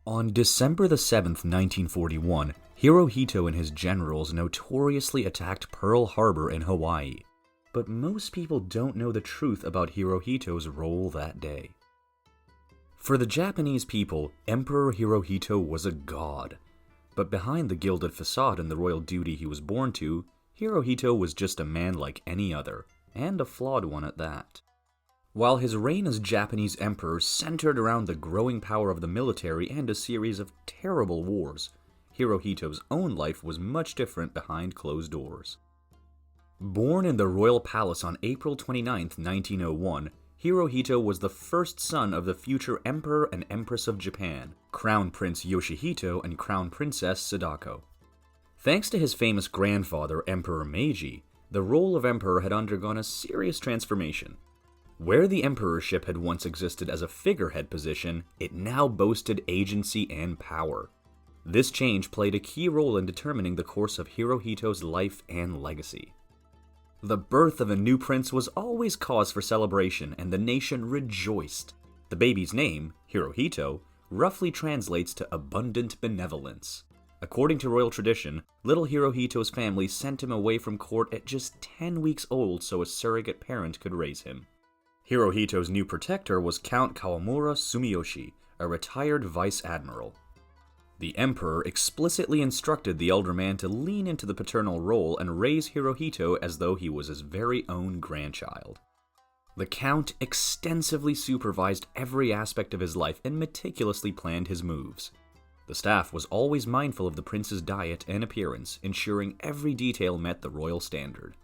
On December the 7th, 1941, Hirohito and his generals notoriously attacked Pearl Harbor in Hawaii. But most people don't know the truth about Hirohito's role that day. For the Japanese people, Emperor Hirohito was a god. But behind the gilded facade and the royal duty he was born to, Hirohito was just a man like any other, and a flawed one at that. While his reign as Japanese emperor centered around the growing power of the military and a series of terrible wars, Hirohito's own life was much different behind closed doors. Born in the royal palace on April 29, 1901, Hirohito was the first son of the future Emperor and Empress of Japan, Crown Prince Yoshihito and Crown Princess Sadako. Thanks to his famous grandfather, Emperor Meiji, the role of emperor had undergone a serious transformation. Where the emperorship had once existed as a figurehead position, it now boasted agency and power. This change played a key role in determining the course of Hirohito's life and legacy. The birth of a new prince was always cause for celebration, and the nation rejoiced. The baby's name, Hirohito, roughly translates to abundant benevolence. According to royal tradition, little Hirohito's family sent him away from court at just 10 weeks old so a surrogate parent could raise him. Hirohito's new protector was Count Kawamura Sumiyoshi, a retired vice admiral. The emperor explicitly instructed the elder man to lean into the paternal role and raise Hirohito as though he was his very own grandchild. The count extensively supervised every aspect of his life and meticulously planned his moves. The staff was always mindful of the prince's diet and appearance, ensuring every detail met the royal standard.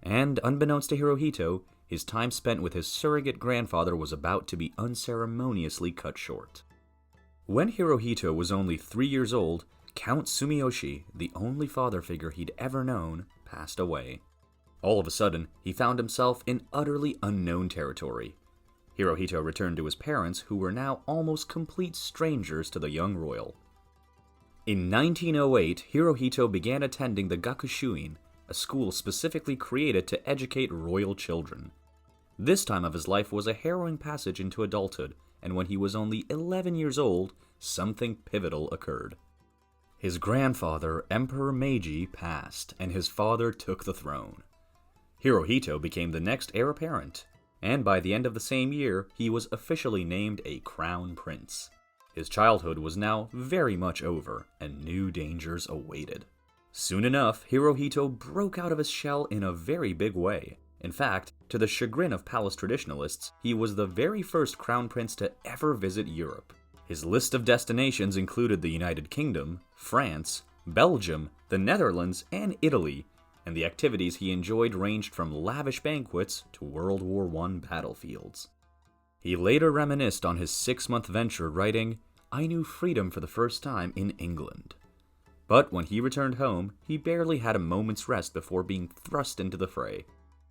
And, unbeknownst to Hirohito, his time spent with his surrogate grandfather was about to be unceremoniously cut short. When Hirohito was only 3 years old, Count Sumiyoshi, the only father figure he'd ever known, passed away. All of a sudden, he found himself in utterly unknown territory. Hirohito returned to his parents, who were now almost complete strangers to the young royal. In 1908, Hirohito began attending the Gakushuin, a school specifically created to educate royal children. This time of his life was a harrowing passage into adulthood, and when he was only 11 years old, something pivotal occurred. His grandfather, Emperor Meiji, passed, and his father took the throne. Hirohito became the next heir apparent, and by the end of the same year, he was officially named a crown prince. His childhood was now very much over, and new dangers awaited. Soon enough, Hirohito broke out of his shell in a very big way. In fact, to the chagrin of palace traditionalists, he was the very first crown prince to ever visit Europe. His list of destinations included the United Kingdom, France, Belgium, the Netherlands, and Italy, and the activities he enjoyed ranged from lavish banquets to World War I battlefields. He later reminisced on his 6-month venture, writing, "I knew freedom for the first time in England." But when he returned home, he barely had a moment's rest before being thrust into the fray.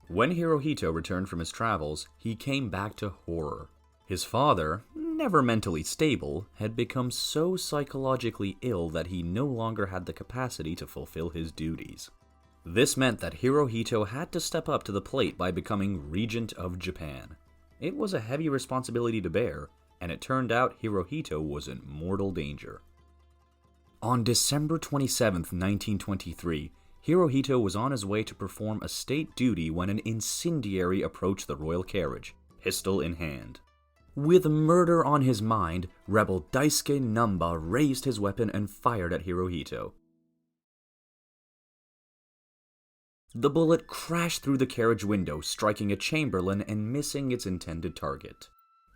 When Hirohito returned from his travels, he came back to horror. His father, never mentally stable, had become so psychologically ill that he no longer had the capacity to fulfill his duties. This meant that Hirohito had to step up to the plate by becoming regent of Japan. It was a heavy responsibility to bear, and it turned out Hirohito was in mortal danger. On December 27, 1923, Hirohito was on his way to perform a state duty when an incendiary approached the royal carriage, pistol in hand. With murder on his mind, rebel Daisuke Namba raised his weapon and fired at Hirohito. The bullet crashed through the carriage window, striking a chamberlain and missing its intended target.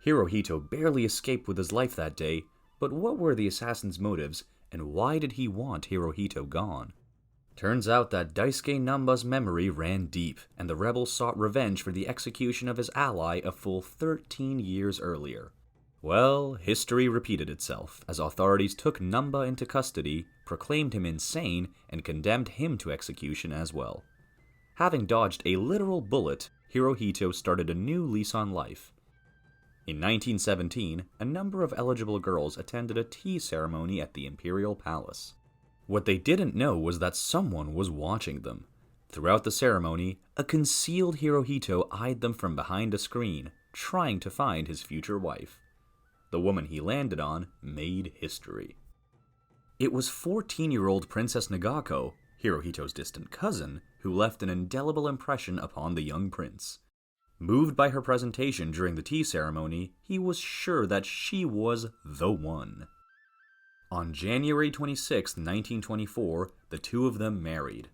Hirohito barely escaped with his life that day, but what were the assassin's motives, and why did he want Hirohito gone? Turns out that Daisuke Namba's memory ran deep, and the rebels sought revenge for the execution of his ally a full 13 years earlier. Well, history repeated itself, as authorities took Namba into custody, proclaimed him insane, and condemned him to execution as well. Having dodged a literal bullet, Hirohito started a new lease on life. In 1917, a number of eligible girls attended a tea ceremony at the Imperial Palace. What they didn't know was that someone was watching them. Throughout the ceremony, a concealed Hirohito eyed them from behind a screen, trying to find his future wife. the woman he landed on made history. It was 14-year-old Princess Nagako, Hirohito's distant cousin, who left an indelible impression upon the young prince. Moved by her presentation during the tea ceremony, he was sure that she was the one. On January 26, 1924, the two of them married.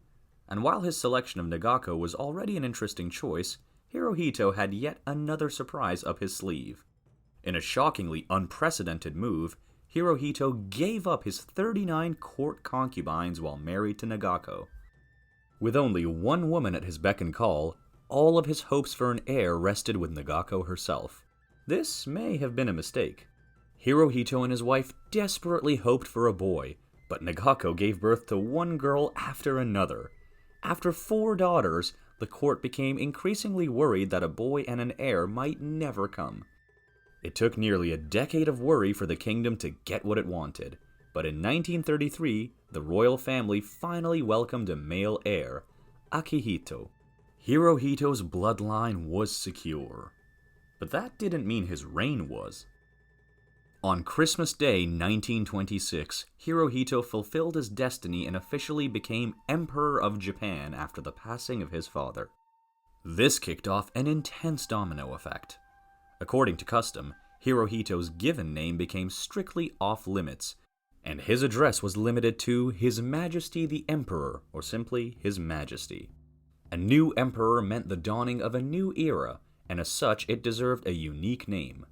And while his selection of Nagako was already an interesting choice, Hirohito had yet another surprise up his sleeve. In a shockingly unprecedented move, Hirohito gave up his 39 court concubines while married to Nagako. With only one woman at his beck and call, all of his hopes for an heir rested with Nagako herself. This may have been a mistake. Hirohito and his wife desperately hoped for a boy, but Nagako gave birth to one girl after another. After 4 daughters, the court became increasingly worried that a boy and an heir might never come. It took nearly a decade of worry for the kingdom to get what it wanted, but in 1933, the royal family finally welcomed a male heir, Akihito. Hirohito's bloodline was secure, but that didn't mean his reign was. On Christmas Day 1926, Hirohito fulfilled his destiny and officially became Emperor of Japan after the passing of his father. This kicked off an intense domino effect. According to custom, Hirohito's given name became strictly off-limits, and his address was limited to His Majesty the Emperor, or simply His Majesty. A new emperor meant the dawning of a new era, and as such it deserved a unique name.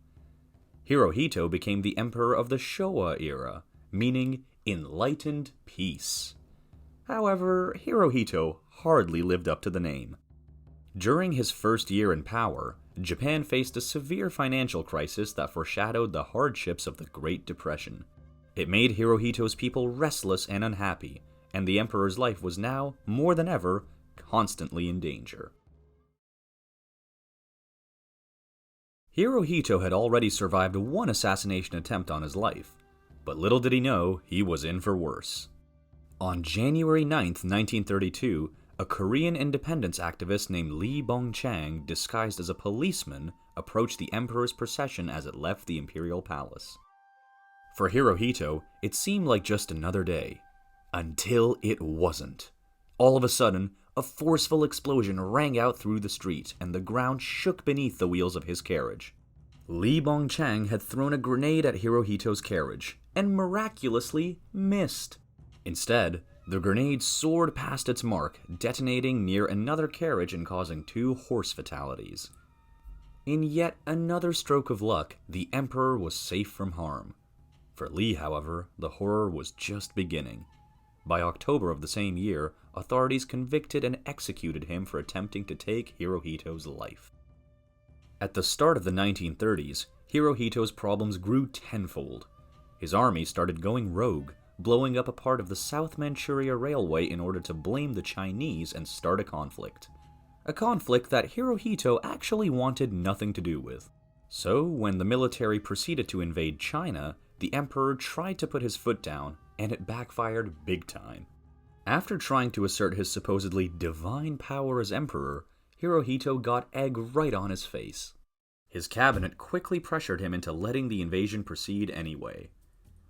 Hirohito became the emperor of the Showa era, meaning enlightened peace. However, Hirohito hardly lived up to the name. During his first year in power, Japan faced a severe financial crisis that foreshadowed the hardships of the Great Depression. It made Hirohito's people restless and unhappy, and the emperor's life was now, more than ever, constantly in danger. Hirohito had already survived one assassination attempt on his life, but little did he know he was in for worse. On January 9, 1932, a Korean independence activist named Lee Bong-chang, disguised as a policeman, approached the emperor's procession as it left the Imperial Palace. For Hirohito, it seemed like just another day, until it wasn't. All of a sudden, a forceful explosion rang out through the street, and the ground shook beneath the wheels of his carriage. Lee Bong-chang had thrown a grenade at Hirohito's carriage, and miraculously missed. Instead, the grenade soared past its mark, detonating near another carriage and causing 2 horse fatalities. In yet another stroke of luck, the emperor was safe from harm. For Lee, however, the horror was just beginning. By October of the same year, authorities convicted and executed him for attempting to take Hirohito's life. At the start of the 1930s, Hirohito's problems grew tenfold. His army started going rogue, blowing up a part of the South Manchuria Railway in order to blame the Chinese and start a conflict. A conflict that Hirohito actually wanted nothing to do with. So, when the military proceeded to invade China, the emperor tried to put his foot down, and it backfired big time. After trying to assert his supposedly divine power as emperor, Hirohito got egg right on his face. His cabinet quickly pressured him into letting the invasion proceed anyway.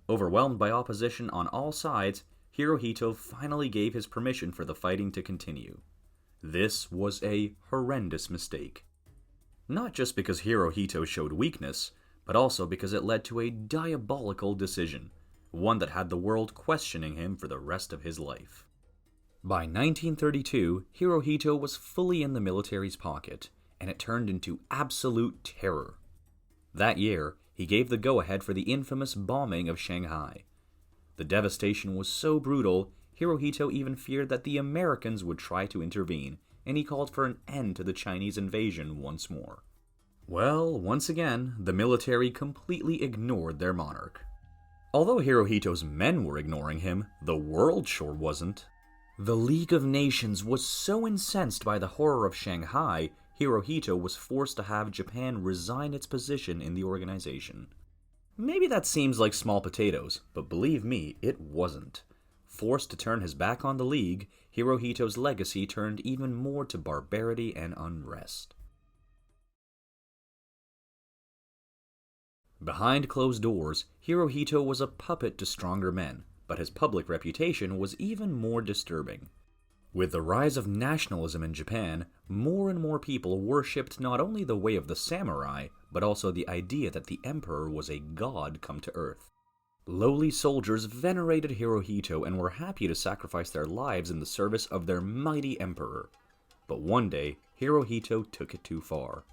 Overwhelmed by opposition on all sides, Hirohito finally gave his permission for the fighting to continue. This was a horrendous mistake. Not just because Hirohito showed weakness, but also because it led to a diabolical decision, one that had the world questioning him for the rest of his life. By 1932, Hirohito was fully in the military's pocket, and it turned into absolute terror. That year, he gave the go-ahead for the infamous bombing of Shanghai. The devastation was so brutal, Hirohito even feared that the Americans would try to intervene, and he called for an end to the Chinese invasion once more. Well, once again, the military completely ignored their monarch. Although Hirohito's men were ignoring him, the world sure wasn't. The League of Nations was so incensed by the horror of Shanghai, Hirohito was forced to have Japan resign its position in the organization. Maybe that seems like small potatoes, but believe me, it wasn't. Forced to turn his back on the League, Hirohito's legacy turned even more to barbarity and unrest. Behind closed doors, Hirohito was a puppet to stronger men, but his public reputation was even more disturbing. With the rise of nationalism in Japan, more and more people worshipped not only the way of the samurai, but also the idea that the emperor was a god come to earth. Lowly soldiers venerated Hirohito and were happy to sacrifice their lives in the service of their mighty emperor. But one day, Hirohito took it too far.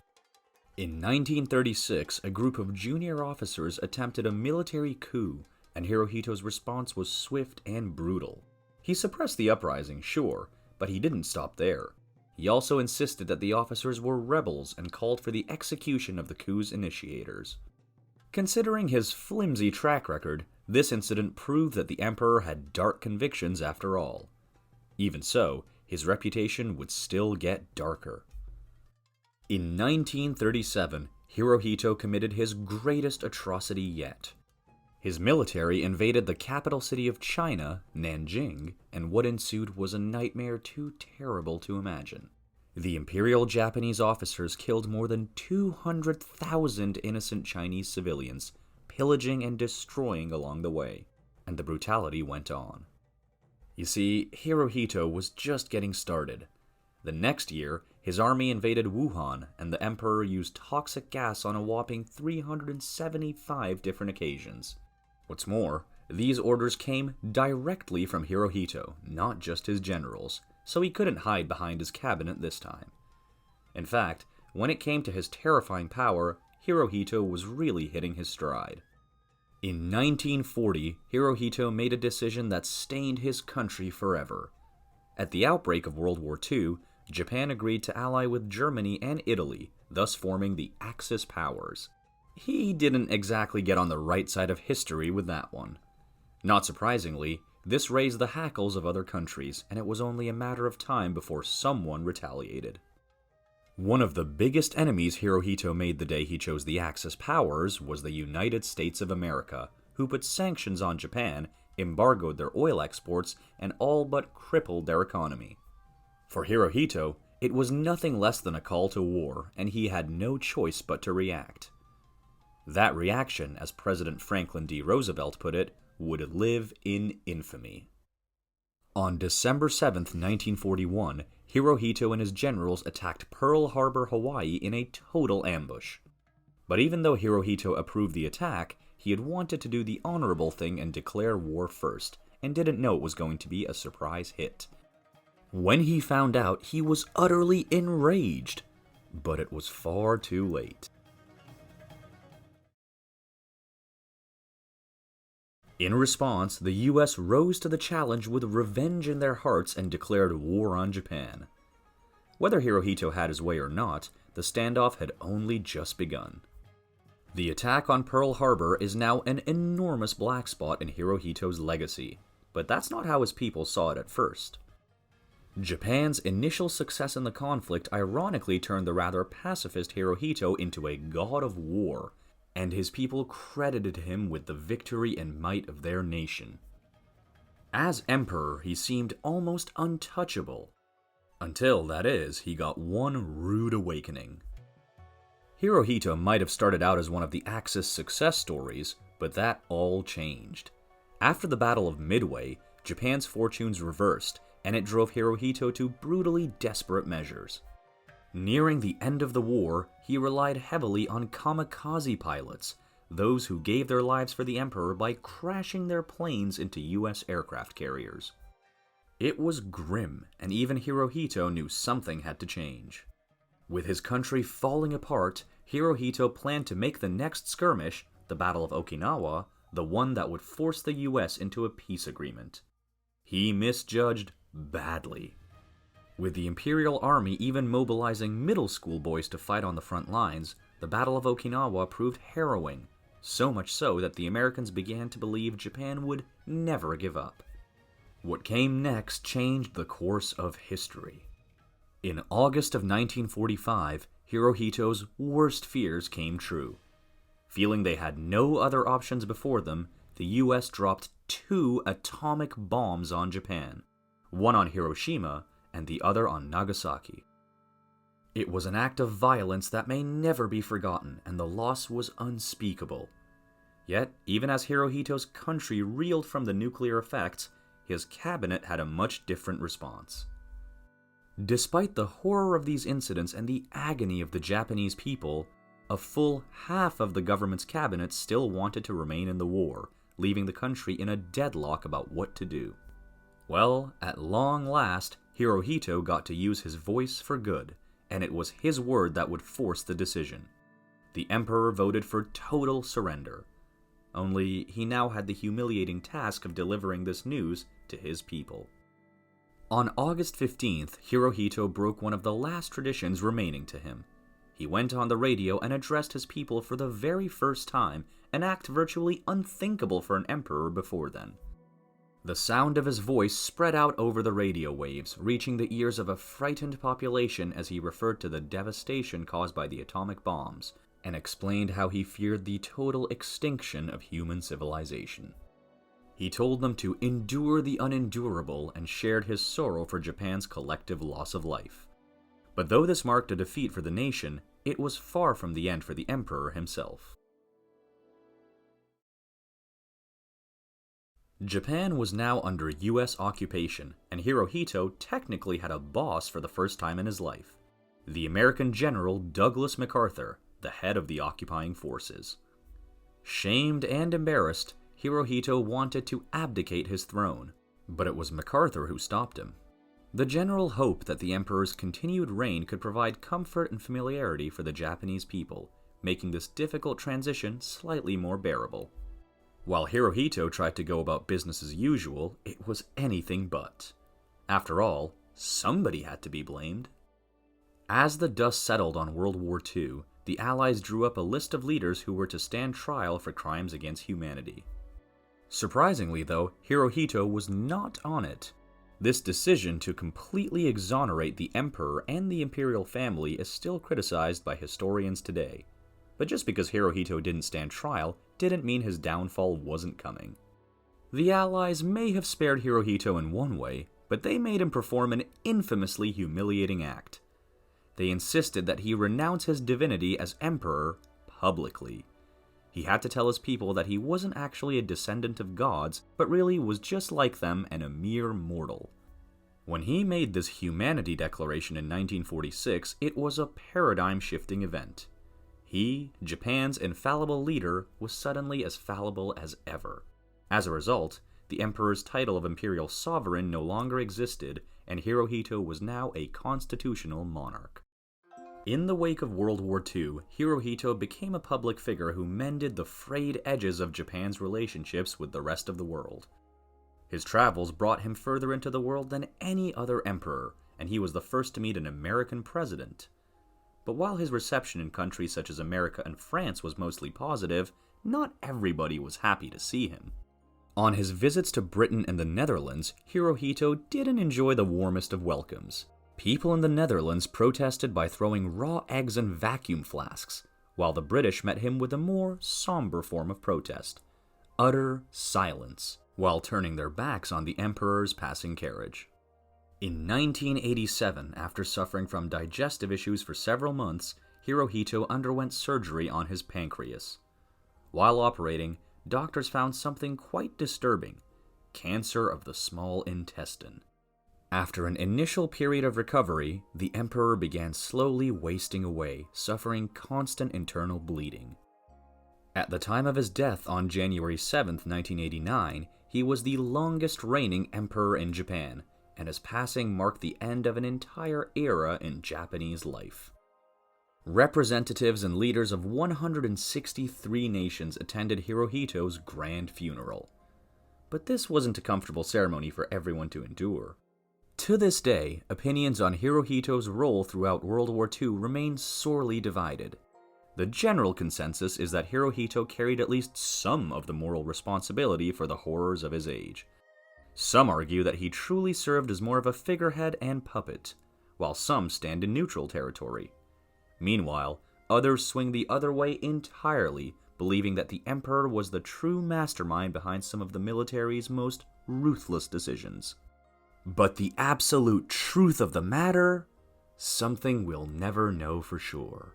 In 1936, a group of junior officers attempted a military coup, and Hirohito's response was swift and brutal. He suppressed the uprising, sure, but he didn't stop there. He also insisted that the officers were rebels and called for the execution of the coup's initiators. Considering his flimsy track record, this incident proved that the emperor had dark convictions after all. Even so, his reputation would still get darker. In 1937, Hirohito committed his greatest atrocity yet. His military invaded the capital city of China, Nanjing, and what ensued was a nightmare too terrible to imagine. The Imperial Japanese officers killed more than 200,000 innocent Chinese civilians, pillaging and destroying along the way, and the brutality went on. You see, Hirohito was just getting started. The next year, his army invaded Wuhan, and the emperor used toxic gas on a whopping 375 different occasions. What's more, these orders came directly from Hirohito, not just his generals, so he couldn't hide behind his cabinet this time. In fact, when it came to his terrifying power, Hirohito was really hitting his stride. In 1940, Hirohito made a decision that stained his country forever. At the outbreak of World War II, Japan agreed to ally with Germany and Italy, thus forming the Axis powers. He didn't exactly get on the right side of history with that one. Not surprisingly, this raised the hackles of other countries, and it was only a matter of time before someone retaliated. One of the biggest enemies Hirohito made the day he chose the Axis powers was the United States of America, who put sanctions on Japan, embargoed their oil exports, and all but crippled their economy. For Hirohito, it was nothing less than a call to war, and he had no choice but to react. That reaction, as President Franklin D. Roosevelt put it, would live in infamy. On December 7, 1941, Hirohito and his generals attacked Pearl Harbor, Hawaii in a total ambush. But even though Hirohito approved the attack, he had wanted to do the honorable thing and declare war first, and didn't know it was going to be a surprise hit. When he found out, he was utterly enraged, but it was far too late. In response, the US rose to the challenge with revenge in their hearts and declared war on Japan. Whether Hirohito had his way or not, the standoff had only just begun. The attack on Pearl Harbor is now an enormous black spot in Hirohito's legacy, but that's not how his people saw it at first. Japan's initial success in the conflict ironically turned the rather pacifist Hirohito into a god of war, and his people credited him with the victory and might of their nation. As emperor, he seemed almost untouchable. Until, that is, he got one rude awakening. Hirohito might have started out as one of the Axis success stories, but that all changed. After the Battle of Midway, Japan's fortunes reversed, and it drove Hirohito to brutally desperate measures. Nearing the end of the war, he relied heavily on kamikaze pilots, those who gave their lives for the emperor by crashing their planes into US aircraft carriers. It was grim, and even Hirohito knew something had to change. With his country falling apart, Hirohito planned to make the next skirmish, the Battle of Okinawa, the one that would force the US into a peace agreement. He misjudged badly. With the Imperial Army even mobilizing middle school boys to fight on the front lines, the Battle of Okinawa proved harrowing, so much so that the Americans began to believe Japan would never give up. What came next changed the course of history. In August of 1945, Hirohito's worst fears came true. Feeling they had no other options before them, the US dropped 2 atomic bombs on Japan, one on Hiroshima and the other on Nagasaki. It was an act of violence that may never be forgotten, and the loss was unspeakable. Yet, even as Hirohito's country reeled from the nuclear effects, his cabinet had a much different response. Despite the horror of these incidents and the agony of the Japanese people, a full half of the government's cabinet still wanted to remain in the war, leaving the country in a deadlock about what to do. Well, at long last, Hirohito got to use his voice for good, and it was his word that would force the decision. The emperor voted for total surrender. Only he now had the humiliating task of delivering this news to his people. On August 15th, Hirohito broke one of the last traditions remaining to him. He went on the radio and addressed his people for the very first time, an act virtually unthinkable for an emperor before then. The sound of his voice spread out over the radio waves, reaching the ears of a frightened population as he referred to the devastation caused by the atomic bombs, and explained how he feared the total extinction of human civilization. He told them to endure the unendurable and shared his sorrow for Japan's collective loss of life. But though this marked a defeat for the nation, it was far from the end for the emperor himself. Japan was now under US occupation, and Hirohito technically had a boss for the first time in his life. The American general Douglas MacArthur, the head of the occupying forces. Shamed and embarrassed, Hirohito wanted to abdicate his throne, but it was MacArthur who stopped him. The general hoped that the emperor's continued reign could provide comfort and familiarity for the Japanese people, making this difficult transition slightly more bearable. While Hirohito tried to go about business as usual, it was anything but. After all, somebody had to be blamed. As the dust settled on World War II, the Allies drew up a list of leaders who were to stand trial for crimes against humanity. Surprisingly, though, Hirohito was not on it. This decision to completely exonerate the emperor and the imperial family is still criticized by historians today. But just because Hirohito didn't stand trial didn't mean his downfall wasn't coming. The Allies may have spared Hirohito in one way, but they made him perform an infamously humiliating act. They insisted that he renounce his divinity as emperor publicly. He had to tell his people that he wasn't actually a descendant of gods, but really was just like them and a mere mortal. When he made this humanity declaration in 1946, it was a paradigm-shifting event. He, Japan's infallible leader, was suddenly as fallible as ever. As a result, the emperor's title of imperial sovereign no longer existed, and Hirohito was now a constitutional monarch. In the wake of World War II, Hirohito became a public figure who mended the frayed edges of Japan's relationships with the rest of the world. His travels brought him further into the world than any other emperor, and he was the first to meet an American president. But while his reception in countries such as America and France was mostly positive, not everybody was happy to see him. On his visits to Britain and the Netherlands, Hirohito didn't enjoy the warmest of welcomes. People in the Netherlands protested by throwing raw eggs in vacuum flasks, while the British met him with a more somber form of protest: utter silence, while turning their backs on the emperor's passing carriage. In 1987, after suffering from digestive issues for several months, Hirohito underwent surgery on his pancreas. While operating, doctors found something quite disturbing: cancer of the small intestine. After an initial period of recovery, the emperor began slowly wasting away, suffering constant internal bleeding. At the time of his death on January 7, 1989, he was the longest reigning emperor in Japan, and his passing marked the end of an entire era in Japanese life. Representatives and leaders of 163 nations attended Hirohito's grand funeral. But this wasn't a comfortable ceremony for everyone to endure. To this day, opinions on Hirohito's role throughout World War II remain sorely divided. The general consensus is that Hirohito carried at least some of the moral responsibility for the horrors of his age. Some argue that he truly served as more of a figurehead and puppet, while some stand in neutral territory. Meanwhile, others swing the other way entirely, believing that the emperor was the true mastermind behind some of the military's most ruthless decisions. But the absolute truth of the matter? Something we'll never know for sure.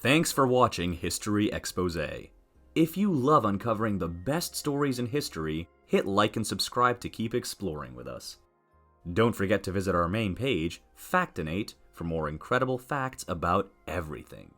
Thanks for watching History Exposé. If you love uncovering the best stories in history, hit like and subscribe to keep exploring with us. Don't forget to visit our main page, Factinate, for more incredible facts about everything.